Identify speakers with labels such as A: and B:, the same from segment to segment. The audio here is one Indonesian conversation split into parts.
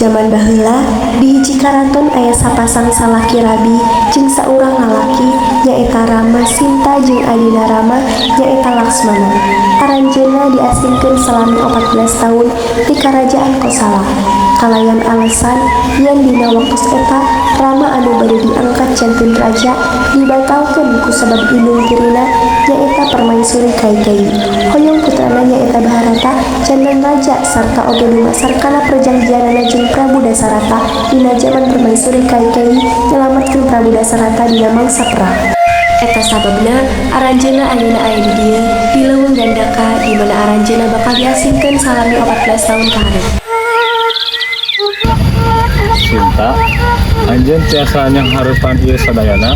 A: Zaman baheula di hiji karaton aya sapasang salaki rabi jeung saurang lalaki nyaeta Rama Sinta jeung adina Rama nyaeta Laksmana. Aranjeunna diasingkeun salami 14 tahun di Karajaan Kosala. Kalayan alasan yen dina waktos eta Rama anu bade diangkat janten raja dibatalkeun ku sabab indung tirina nyaeta Permaisuri Kai-Kai. Hoyong putrana nyaeta Bharata janten raja sarta oge dumasarkana perjanjianana jeung Prabu Dasarata dina zaman Permaisuri Kai-Kai nyelametkeun Prabu Dasarata dina mangsa perang. Eta sababna aranjeunna ayeuna aya di dieu di leuweung Gandaka di mana aranjeunna bakal diasingkeun salami 14 tahun ka hareup.
B: Sinta, anjeun tiasa nyang harupan ieu sadayana.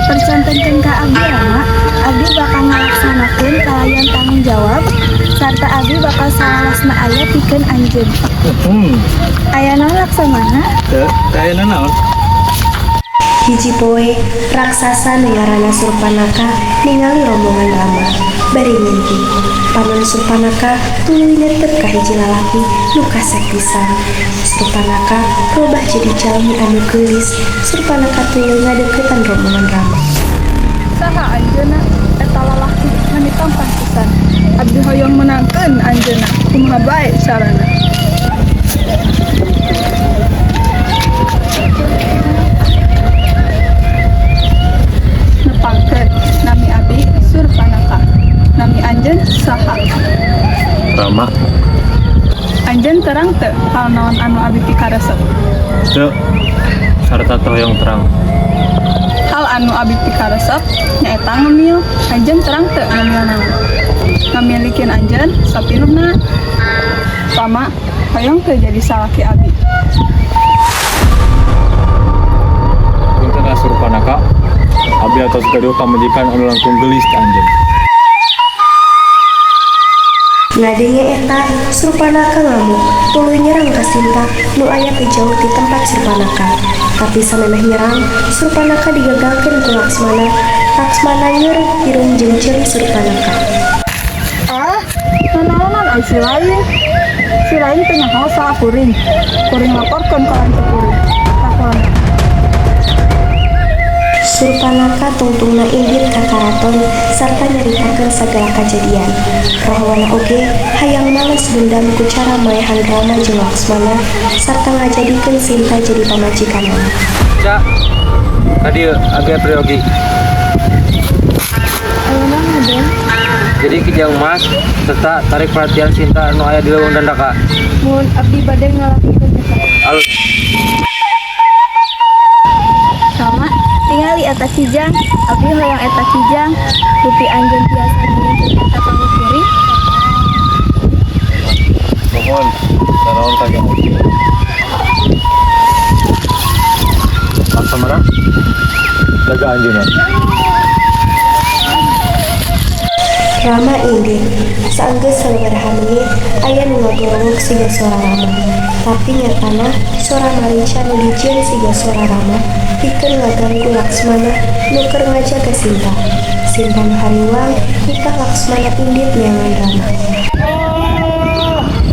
C: Percantenkeun ka abdi Rama, abdi bakal ngalaksanakeun kalayan tanggung jawab sarta abdi bakal salasna aya pikeun anjeun. Aya naon Laksmana?
B: Teu, aya naon?
A: Hiji poe raksasa nu ngaranna Surpanaka ningali rombongan Rama bari ngimpi. Paman Surpanaka tuluy netep ka hiji lalaki nu kasep pisan. Surpanaka robah jadi jalmi anu geulis. Surpanaka tuluy ngadeuketan rombongan Rama.
C: Saha anjeunna? Eta lalaki anu tampan pisan. Abdi hoyong menangkeun anjeunna. Kumaha bae carana? Nepangkeun nami abdi Surpanaka. Nami anjeun saha?
B: Rama.
C: Anjeun terang teu hal naon anu abdi pikaresep?
B: Teu, sarta hoyong terang.
C: Hal anu abdi pikaresep nyaeta ngemil. Anjeun terang teu ngemil naon? Ngamilikeun anjeun sapinuhna. Rama, hoyong teu jadi salaki abdi.
B: Punten Surpanaka, abdi atos gaduh pamajikan anu langkung geulis ka anjeun.
A: Ngadenge eta Surpanaka ngamuk tuluy nyerang ka Sinta nu aya teu jauh di tempat Surpanaka. Tapi samemeh nyerang Surpanaka digagalkeun ku Laksmana. Laksmana nyeureuk irung jeung ceuri Surpanaka.
C: Nanaonan si lain? Si lain teu nyaho saha kuring. Kuring laporkeun ka lanceuk kuring. Lakona.
A: Surpanaka tungtungna inggit ka karaton sarta nyaritakeun sagala kajadian. Rahwana oge hayang males dendam ku cara maehan Rama jeung Laksmana sarta ngajadikeun Sinta jadi pamajikanna.
B: Ca, tadi age priogi.
C: Ayeuna ngaden.
B: Jadi kijang mas serta tarik perhatian Sinta anu aya di leuweung Dandaka.
C: Mun abdi bade ngalakikeun eta.
B: Alus.
C: Sama tingali eta kijang, abdi hoyong eta kijang, rupi anjeun tiasa nyieun eta pangukuri.
B: Mohon, sanaon kagak mungkin. Laksamana, jaga anjeunna.
A: Rama inggit saenggeus sababaraha menit aya nu ngagorongok siga suara Rama. Tapi nyatana suara marinca nu dijieun siga suara Rama pikeun ngaganggu Laksmana nu keur ngajaga Sinta. Sinta nu hariwang nikah Laksmana indit nyangan Rama.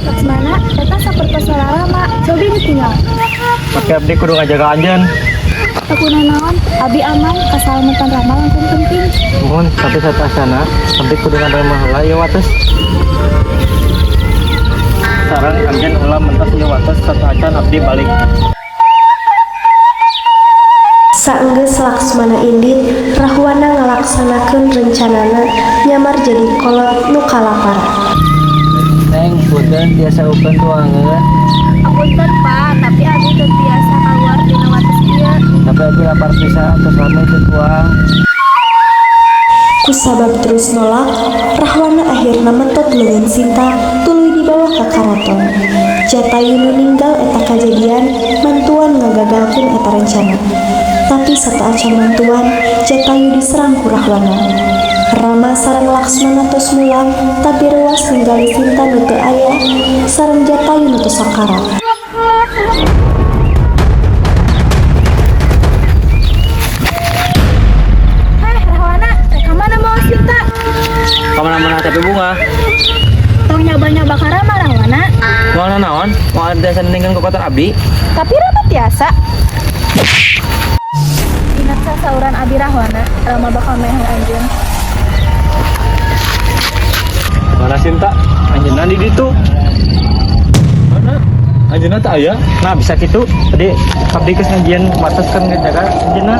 C: Laksmana, eta sapertos suara Rama, cobi ditinggal.
B: Make abdi kudu ngajaga anjeun.
C: Sakuna naon, abdi aman, kasalamatan Rama langkung penting.
B: Mohon, tapi satasana abdi kudu ngadarema heula ieu wates. Sareng anjeun ulah mentos ieu wates satacan abdi balik.
A: Saenggeus Laksmana indit, Rahwana ngalaksanakeun rencanana nyamar jadi kolot nu kalaparan.
B: Neng, punten tiasa ukeun tuangeun.
C: Apunten Pak, tapi abdi teu tiasa kaluar dina wates ieu.
B: Tapi abdi lapar pisan terus rame teu tuang.
A: Ku sabab terus nolak, Rahwana akhirna metot leungeun Sinta tuluy dibawa ka karaton. Jatayu nu ninggal eta kajadian mantuan ngagagalkeun eta rencana. Tapi sataacan mantuan Jatayu diserang ku Rahwana. Rama sareng Laksmana tos mulang tapi ruas ninggali Sinta nu teu aya sareng Jatayu nu teu sakarat.
C: Rahwana, ka mana mau Sinta?
B: Kamana-mana tapi bunga.
C: Tong nyoba-nyoba ka Rama Rahwana.
B: Moal
D: rencana naon? Mau ada senengkan kekuatan abdi?
C: Tapi Rama biasa. Ingat sasauran Abi Rahwana, Rama bakal mehang anjeun.
B: Mana Sinta?
D: Anjeunna di ditu.
B: Mana? Anjeunna teh aya?
D: Nah bisa gitu. Tadi abdi geus ngajian matos kan ngejaga anjeunna.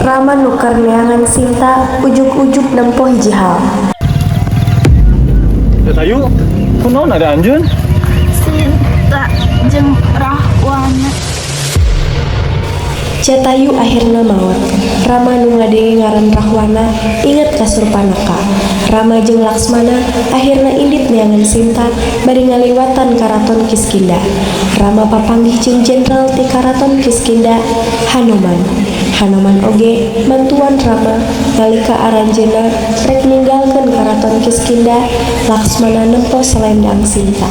A: Rama nuker neangan Sinta ujuk-ujuk nempoh hiji hal.
B: Teh ayu. Kunaon ada anjeun?
C: Sinta jeung Rahwana.
A: Jatayu akhirna maot. Rama nu ngadenge ngaran Rahwana inget ka Surpanaka. Rama jeung Laksmana akhirna indit neangan Sinta bari ngaliwatan karaton Kiskinda. Rama papanggih jeung jenderal ti karaton Kiskinda, Hanuman. Hanuman oge mantuan Rama nalika aranjeunna rek ninggalkeun karaton Kiskinda. Laksmana nempo selendang Sinta.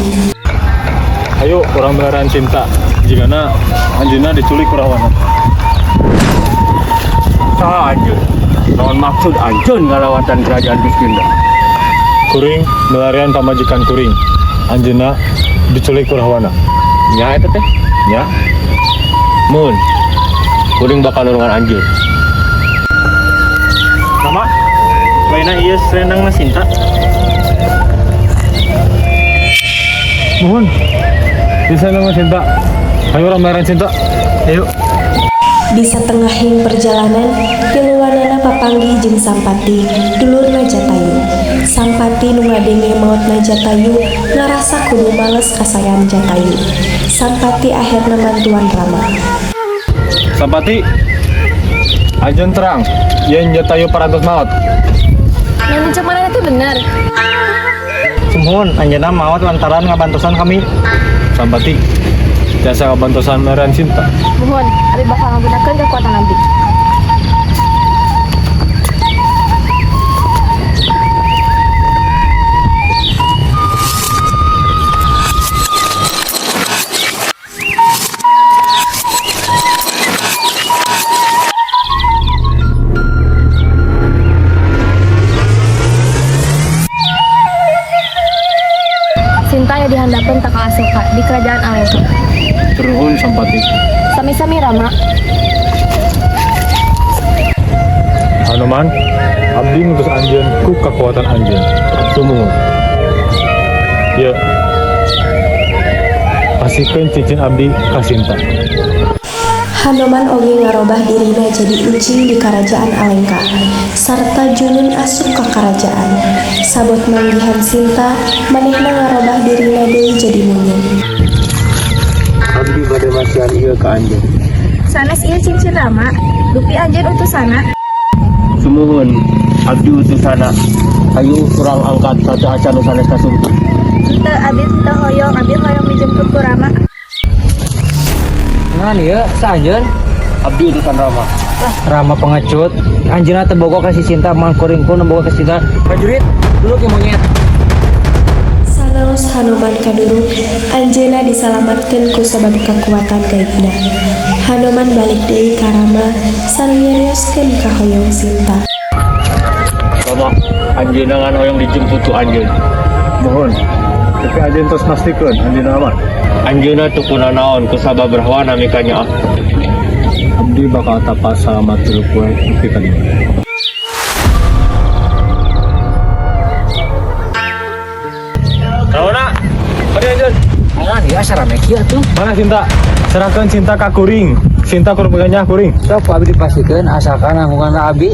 B: Ayo orang beneran cinta. Jigana anjeunna diculik ku Rahwana.
D: Tah anjeun. Naon maksud anjeun ngalawatan kerajaan Kiskinda?
B: Kuring melarian pamajikan kuring. Anjeunna diculik ku Rahwana.
D: Nya eta teh.
B: Nya.
D: Mun. Kuring bakal nulungan anjeun. Mama, baina ieu selendangna Sinta.
B: Mohon. Bisa nama cinta. Ayo orang beneran cinta. Ayo.
A: Di satengahing perjalanan, tiluanana papanggih jeung Sampati, dulurna Jatayu. Sampati nu ngadenge maotna Jatayu ngarasa kudu males kasayan Jatayu. Sampati akhirna mantuan Rama.
B: Sampati. Anjeun terang. Yen Jatayu parantos maot.
C: Nang cek mana itu bener.
D: Sumuhun, anjeunna maot lantaran ngabantosan kami.
B: Sampati. Jasa kabantosan beneran cinta.
C: Mohon, Abi bakal nggunakeun kekuatan Abi. Sinta ya dihandapkeun ka Asoka di kerajaan Alengka.
B: Terhun Sampati.
C: Sami-sami Rama.
B: Hanuman. Abdi ngutus anjeun ku kekuatan anjeun. Sumuhun. Ya. Pasikeun cincin abdi ka Sinta.
A: Hanuman oge ngarobah dirina jadi ucing di kerajaan Alengka, sarta junun asup ka kerajaan. Sabot manggihan Sinta, manehna ngarobah dirina deui jadi monyet.
D: Abdi bade masihan ieu ka anjeun.
C: Sanes ieu cincin Rama, dupi anjeun utusana.
D: Sumuhun, abdi utusana. Ayo urang angkat satu acan nu sanes kasumpu.
C: Teu Abi teu hoyong, Abi hoyong dijemput ku Rama.
D: Ngan ieu saanjeun abdi utusan Rama. Rama pengecut. Anjeunna teu boga ka si Sinta man kuringku nu boga ka Sinta. Prajurit, dulu ke monyet.
A: Sanaos Hanuman kaduruk, anjeunna disalamatkeun ku sabab kekuatan gaibna. Hanuman balik deui ka Rama sareng nyarioskeun ka hoyong Sinta.
B: Rama, anjeunna ngan hoyong dijemput ku anjeun. Mohon. Tapi anjeun tos pastikeun anjeunna aman.
D: Anjeunna teu kuna naon ku sabab Rahwana mikanya.
B: Abdi bakal tapas salamat dulu kue bukti tadi. Rahwana, ada anjeun.
D: Ngan ieu asa rame kieu tuh.
B: Mana Sinta? Serahkan Sinta ka kuring. Sinta kur pegangnya kuring.
D: Sok abdi dipasikeun asalkan nanggungan abdi.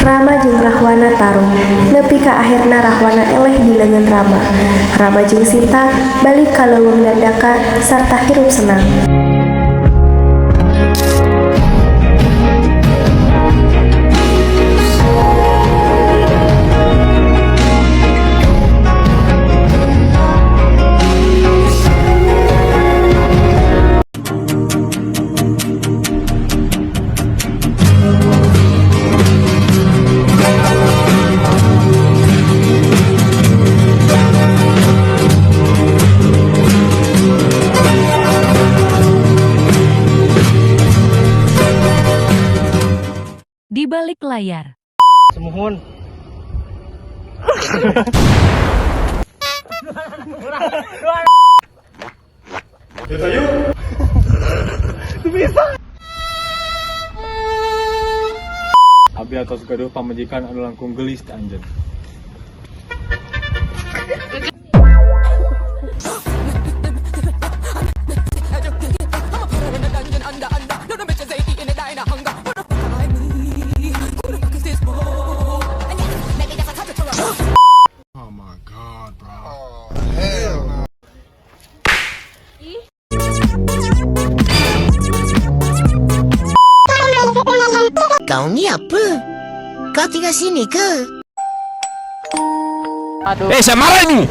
A: Rama jeung Rahwana tarung, nepi ka akhirna Rahwana eleh di leungeun Rama. Rama jeung Sinta balik ka leuweung Dandaka sarta hirup senang.
E: layar.
D: Semuhun.
B: Abi atas gaduh pamajikan anu langkung gelis teh anjeun.
F: Kau ni apa? Kau tinggal sini ke?
G: Eh, saya marah ini.